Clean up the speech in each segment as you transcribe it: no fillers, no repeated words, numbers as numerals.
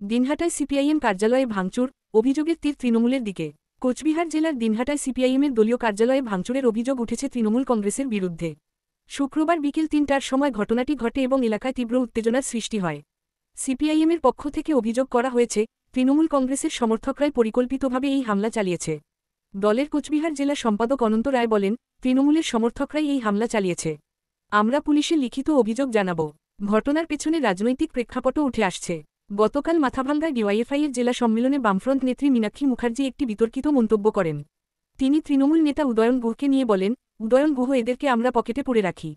দিনহাটায় CPIM কার্যালয়ে ভাঙচুর, অভিযোগের তীর তৃণমূলের দিকে। কোচবিহার জেলার দিনহাটায় সিপিআইএমের দলীয় কার্যালয়ে ভাঙচুরের অভিযোগ উঠেছে তৃণমূল কংগ্রেসের বিরুদ্ধে। শুক্রবার বিকেল ৩টার সময় ঘটনাটি ঘটে এবং এলাকায় তীব্র উত্তেজনার সৃষ্টি হয়। সিপিআইএমের পক্ষ থেকে অভিযোগ করা হয়েছে, তৃণমূল কংগ্রেসের সমর্থকরাই পরিকল্পিতভাবে এই হামলা চালিয়েছে। দলের কোচবিহার জেলা সম্পাদক অনন্ত রায় বলেন, তৃণমূলের সমর্থকরাই এই হামলা চালিয়েছে। আমরা পুলিশে লিখিত অভিযোগ জানাব। ঘটনার পেছনে রাজনৈতিক প্রেক্ষাপটও উঠে আসছে। গতকাল মাথাভাঙ্গায় ডিওয়াইএফআইয়ের জেলা সম্মেলনে বামফ্রন্ট নেত্রী মীনাক্ষী মুখার্জি একটি বিতর্কিত মন্তব্য করেন। তিনি তৃণমূল নেতা উদয়ন গুহকে নিয়ে বলেন, উদয়ন গুহ এদেরকে আমরা পকেটে পুরে রাখি।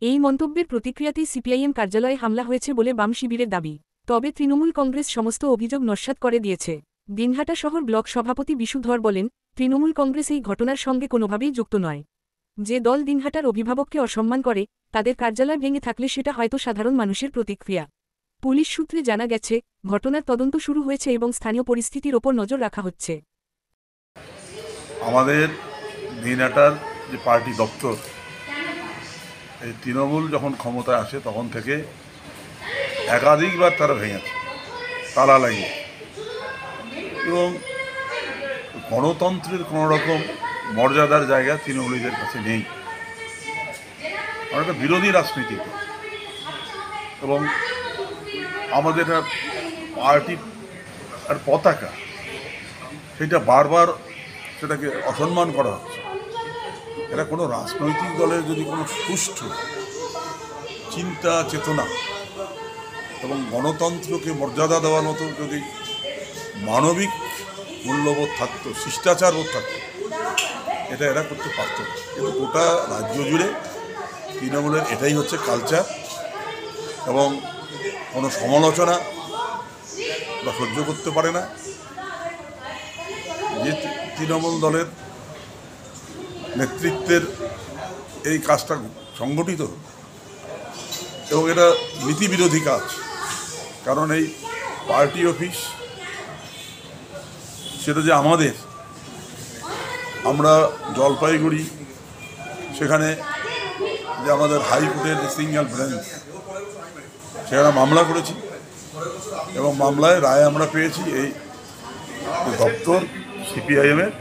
এই মন্তব্যের প্রতিক্রিয়াতেই সিপিআইএম কার্যালয়ে হামলা হয়েছে বলে বাম শিবিরের দাবি। তবে তৃণমূল কংগ্রেস সমস্ত অভিযোগ নস্যাৎ করে দিয়েছে। দিনহাটা শহর ব্লক সভাপতি বিশু ধর বলেন, তৃণমূল কংগ্রেস এই ঘটনার সঙ্গে কোনোভাবেই যুক্ত নয়। যে দল দিনহাটার অভিভাবককে অসম্মান করে, তাদের কার্যালয় ভেঙে থাকলে সেটা হয়তো সাধারণ মানুষের প্রতিক্রিয়া। পুলিশ সূত্রে জানা গেছে, ঘটনার তদন্ত শুরু হয়েছে এবং স্থানীয় পরিস্থিতির ওপর নজর রাখা হচ্ছে। আমাদের দিনহাটার যে পার্টি দপ্তর, এই তৃণমূল যখন ক্ষমতায় আসে তখন থেকে একাধিকবার তারা ভেঙেছে, তালা লাগিয়ে, এবং গণতন্ত্রের কোনো রকম মর্যাদার জায়গা তৃণমূলীদের কাছে নেই। আমরা একটা বিরোধী রাজনীতি এবং আমাদের পার্টির আর পতাকা, সেটা বারবার সেটাকে অসম্মান করা হচ্ছে। এটা কোনো রাজনৈতিক দলের যদি কোনো সুষ্ঠু চিন্তা চেতনা এবং গণতন্ত্রকে মর্যাদা দেওয়ার মতো যদি মানবিক মূল্যবোধ থাকতো, শিষ্টাচারবোধ থাকতো, এটা এরা করতে পারত। কিন্তু গোটা রাজ্য জুড়ে তৃণমূলের এটাই হচ্ছে কালচার, এবং কোনো সমালোচনা বা সহ্য করতে পারে না। যে তৃণমূল দলের নেতৃত্বের এই কাজটা সংগঠিত, এবং এটা নীতিবিরোধী কাজ। কারণ এই পার্টি অফিস সেটা যে আমাদের, আমরা জলপাইগুড়ি সেখানে যে আমাদের হাইকোর্টের সিঙ্গেল ব্রেঞ্চ, সেখানে মামলা করেছি এবং মামলায় রায় আমরা পেয়েছি। এই দপ্তর সিপিআইএমের,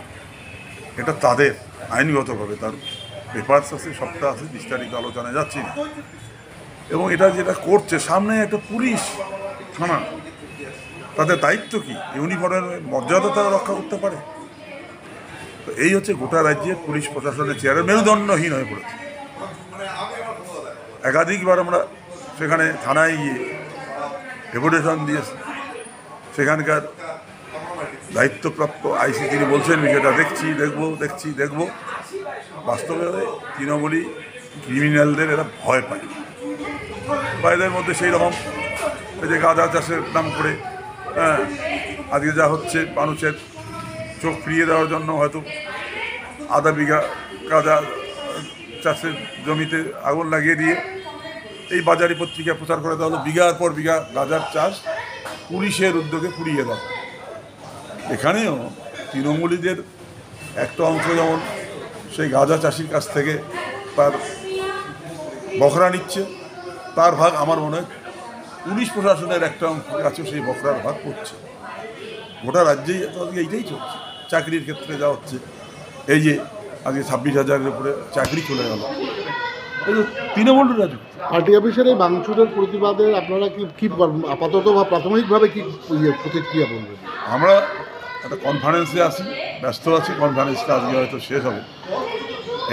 এটা তাদের আইনগতভাবে তার পেপারস আছে, সবটা আছে, বিস্তারিত আলোচনায় যাচ্ছি না। এবং এটা যেটা করছে, সামনে একটা পুলিশ থানা, তাদের দায়িত্ব কি? ইউনিফর্মের মর্যাদা তারা রক্ষা করতে পারে? তো এই হচ্ছে গোটা রাজ্যের পুলিশ প্রশাসনের চেয়ারে মেরুদণ্ডহীন হয়ে পড়েছে। একাধিকবার আমরা সেখানে থানায় গিয়ে ডেপুটেশন দিয়েছি। সেখানকার দায়িত্বপ্রাপ্ত আইসি তিনি বলছেন, বিষয়টা দেখব। বাস্তবে তৃণমূলী ক্রিমিনালদের এরা ভয় পায়, বা এদের মধ্যে সেই রকম যে গাঁজা চাষের নাম করে, আজকে যা হচ্ছে, মানুষের চোখ ফিরিয়ে দেওয়ার জন্য হয়তো আধা বিঘা গাঁজা চাষের জমিতে আগুন লাগিয়ে দিয়ে এই বাজারি পত্রিকা প্রচার করে দেওয়া হলো, বিঘার পর বিঘা গাঁজার চাষ পুলিশের উদ্যোগে পুড়িয়ে দেওয়া। এখানেও তৃণমূলীদের একটা অংশ যেমন সেই গাঁজা চাষির কাছ থেকে তার বখরা নিচ্ছে, তার ভাগ আমার মনে হয় পুলিশ প্রশাসনের একটা অংশের কাছেও সেই বখরার ভাগ করছে। গোটা রাজ্যেই এইটাই চলছে। চাকরির ক্ষেত্রে যা হচ্ছে, এই যে আজকে 26,000-এর উপরে চাকরি চলে গেল, তৃণমূল রাজু। পার্টি অফিসের এই ভাঙচুরের প্রতিবাদে আপনারা কি আপাতত বা প্রাথমিকভাবে কি প্রতিক্রিয়া বলবেন? আমরা একটা কনফারেন্সে আছি, ব্যস্ত আছি। কনফারেন্সটা আজকে হয়তো শেষ হবে।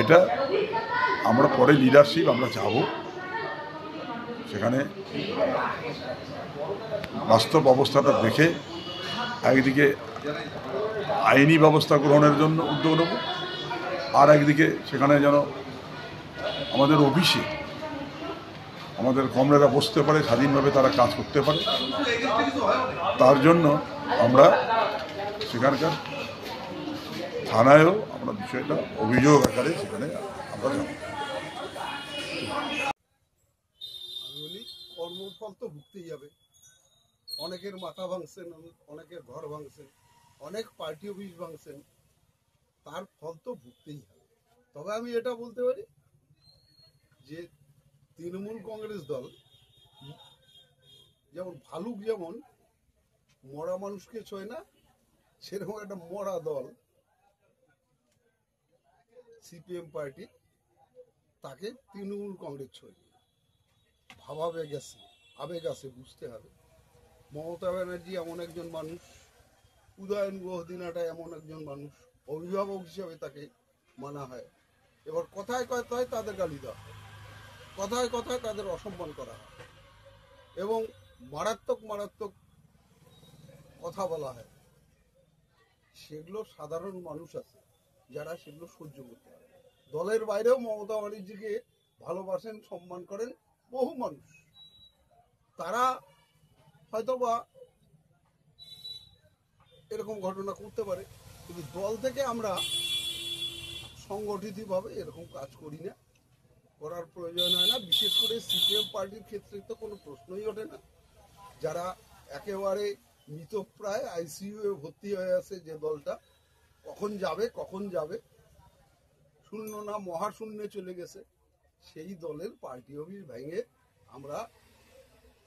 এটা আমরা পরে লিডারশিপ আমরা যাব, সেখানে বাস্তব অবস্থাটা দেখে একদিকে আইনি ব্যবস্থা গ্রহণের জন্য উদ্যোগ নেব, আর একদিকে সেখানে যেন আমাদের অফিসে আমাদের কমরেরা বসতে পারে, স্বাধীনভাবে তারা কাজ করতে পারে, তার জন্য আমরা সেখানকার থানায়ও আমরা বিষয়টা অভিযোগ আকারে সেখানে আমরা যাব। কর্মফল তো ভুগতেই যাবে। অনেকের মাথা ভাঙছেন, অনেকের ঘর ভাঙছেন, অনেক পার্টি অফিস ভাঙছেন, তার ফল তো ভুগতেই হবে। তবে আমি এটা বলতে পারি যে তৃণমূল কংগ্রেস দল যেমন ভালুক যেমন মরা মানুষকে ছোঁয় না, সেরকম একটা মরা দল সিপিএম পার্টি, তাকে তৃণমূল কংগ্রেস ছোঁয়। ভাবাবেগ আছে, আবেগ আছে, বুঝতে হবে। মমতা ব্যানার্জি এমন একজন মানুষ, উদয়ন গুহ দিনাটা এমন একজন মানুষ, অভিভাবক হিসাবে তাকে মানা হয়। এবার কথায় কথায় তাদের গালি দেওয়া হয়, কথায় কথায় তাদের অসম্মান করা হয় এবং মারাত্মক মারাত্মক কথা বলা হয়। সেগুলো সাধারণ মানুষ আছে যারা সেগুলো সহ্য করতে পারে। দলের বাইরেও মমতা ব্যানার্জিকে ভালোবাসেন, সম্মান করেন বহু মানুষ। তারা হয়তোবা এরকম ঘটনা করতে পারে, কিন্তু দল থেকে আমরা সংগঠিতভাবে এরকম কাজ করি না, করার প্রয়োজন হয় না। বিশেষ করে সিপিএম পার্টির ক্ষেত্রে তো কোনো প্রশ্নই ওঠে না। যারা একেবারে মৃতপ্রায় আইসিইউ এ ভর্তি হয়ে আছে, যে দলটা কখন যাবে শূন্য না মহাশূন্যে চলে গেছে, সেই দলের পার্টি অফিস ভেঙে আমরা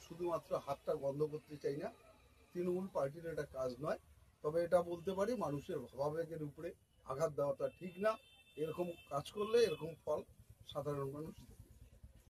শুধুমাত্র হাতটা বন্ধ করতে চাই না। তৃণমূল পার্টির এটা কাজ নয়। তবে এটা বলতে পারি, মানুষের ভাবাবেগের উপরে আঘাত দেওয়াটা ঠিক না। এরকম কাজ করলে এরকম ফল সাধারণ মানুষ